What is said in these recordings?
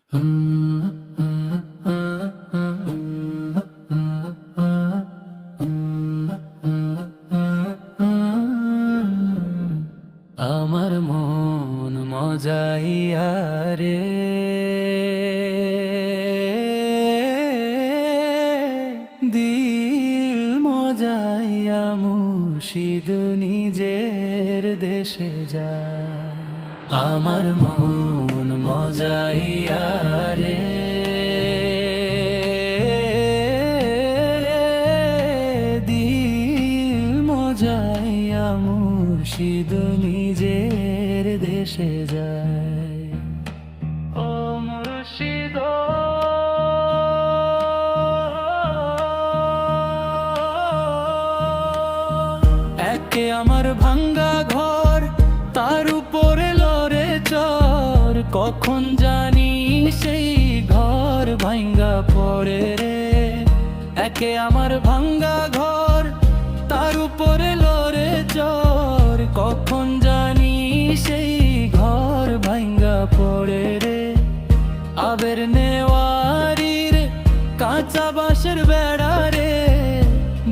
আমার মন মজাইয়া রে, দিল মজাইয়া মুর্শিদ নিজের দেশে যায়। আমার মন মজাইয়া রে, দিল মজাইয়া মুর্শিদ নিজের দেশে যায়। ও মুর্শিদ একে আমার ভাঙ্গা ঘর, তার উপরে লড়ে চর, কখন জানি সেই ঘর ভাঙ্গা পড়ে রে। একে আমার ভাঙ্গা ঘর, তার উপরে লড়ে চর, কখন জানি সেই ঘর ভাঙ্গা পড়ে রে। আবের নেওয়ারির কাঁচা বাঁশের বেড়া রে,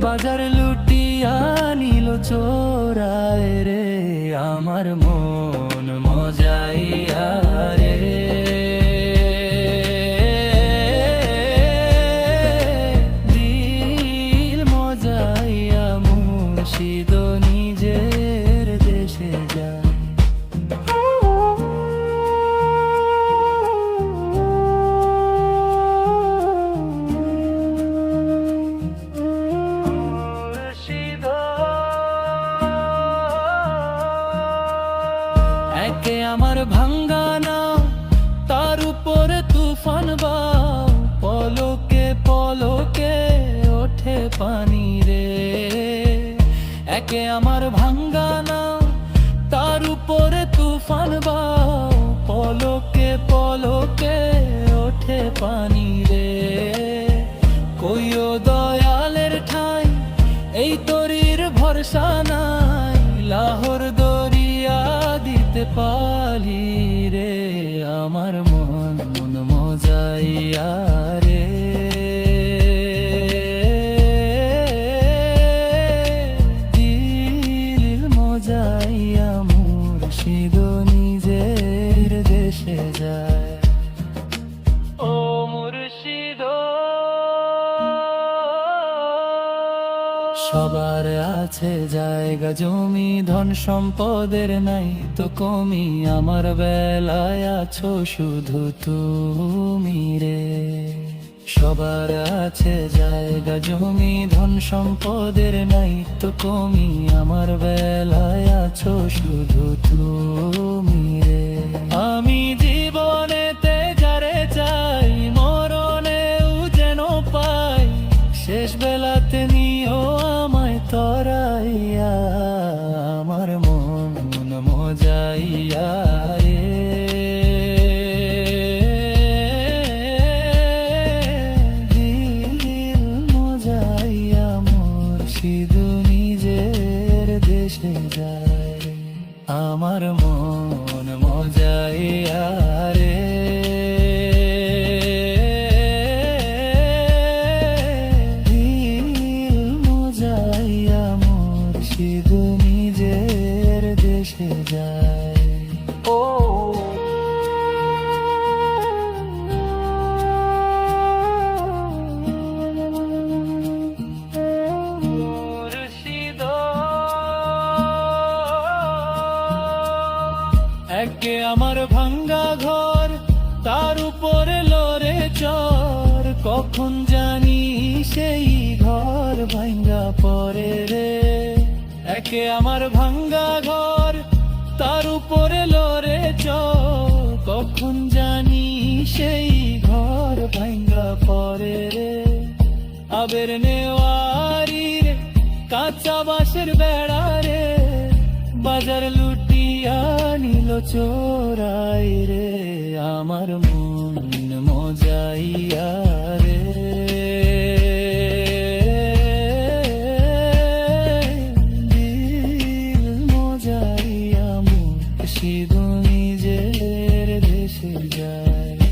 বাজার লুটিয়া নিল চোরায় রে। আমার মন মজাইয়া রে, দিল মজাইয়া মুর্শিদ নিজের দেশে যায়। একে আমার ভাঙ্গা নাও, তার উপরে তুফান বাও, পলকে পলকে ওঠে পানি রে। একে আমার ভাঙ্গা নাও, তার উপরে তুফান বাও, পলকে পলকে ওঠে পানি রে। কইও দয়ালের ঠাই, এই তরির ভরসা নাই, লাহোর দরিয়া দিতে পালি রে। আমার মন মজাইয়া রে, দিল মজাইয়া মুর্শিদ নিজের দেশে যায়। ও মুর্শিদ সবার আছে জায়গা জমি, ধন সম্পদের নাই তো কমি, আমার বেলায় আছো শুধু তুমি রে। সবার আছে জায়গা জমি, ধন সম্পদের নাই তো কমি, আমার বেলায় আছো শুধু তুমি রে। আমি জীবনেতে যারে চাই, মরণেও যেন পাই, শেষ বেলাতে নিও আমায় তরাইয়া। আমার মন মজাইয়া রে, দিল মজাইয়া মুর্শিদ নিজের দেশে যায়। আমার মন মজাইয়া রে, মুর্শিদ নিজের দেশে যায়। ও মুর্শিদ একে আমার ভাঙ্গা ঘর, তার উপরে লড়ে চর, কখন জানি সেই ঘর ভাঙ্গা পড়ে রে। একে আমার ভাঙ্গা ঘর, তার উপরে লড়ে চর, কখন জানি সেই ঘর ভাঙ্গা পড়ে রে। আবের নেওয়ারির কাঁচা বাঁশের বেড়া রে, বাজার লুটিয়া নিল চোরাই রে। আমার মন মজাইয়া রে, দিল মজাইয়া মুর্শিদ নিজের দেশে যায়।